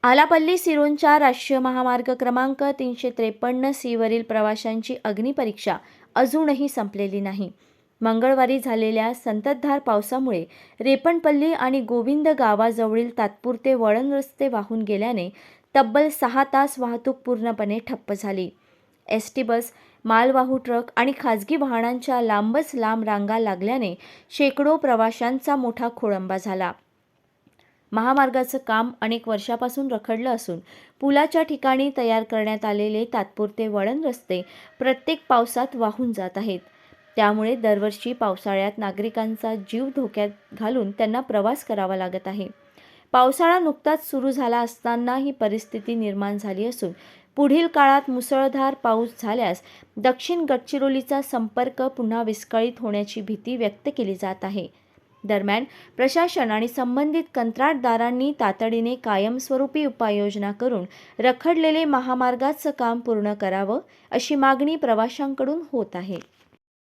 आलापल्ली सिरोंचा राष्ट्रीय महामार्ग क्रमांक 353 वरील प्रवाशांची अग्निपरीक्षा अजूनही संपलेली नाही. मंगळवारी झालेल्या संततधार पावसामुळे रेपणपल्ली आणि गोविंद गावाजवळील तात्पुरते वळण रस्ते वाहून गेल्याने तब्बल 6 तास वाहतूक पूर्णपणे ठप्प झाली. एसटी बस, मालवाहू ट्रक आणि खाजगी वाहनांच्या लांबच लांब रांगा लागल्याने शेकडो प्रवाशांचा मोठा खोळंबा झाला. महामार्गाचं काम अनेक वर्षापासून रखडलं असून पुलाच्या ठिकाणी तयार करण्यात आलेले तात्पुरते वळण रस्ते प्रत्येक पावसात वाहून जात आहेत. त्यामुळे दरवर्षी पावसाळ्यात नागरिकांचा जीव धोक्यात घालून त्यांना प्रवास करावा लागत आहे. पावसाळा नुकताच सुरू झाला असताना ही परिस्थिती निर्माण झाली असून पुढील काळात मुसळधार पाऊस झाल्यास दक्षिण गडचिरोलीचा संपर्क पुन्हा विस्कळीत होण्याची भीती व्यक्त केली जात आहे. दरम्यान प्रशासन आणि संबंधित कंत्राटदारांनी तातडीने कायमस्वरूपी उपाययोजना करून रखडलेले महामार्गाचं काम पूर्ण करावं अशी मागणी प्रवाशांकडून होत आहे.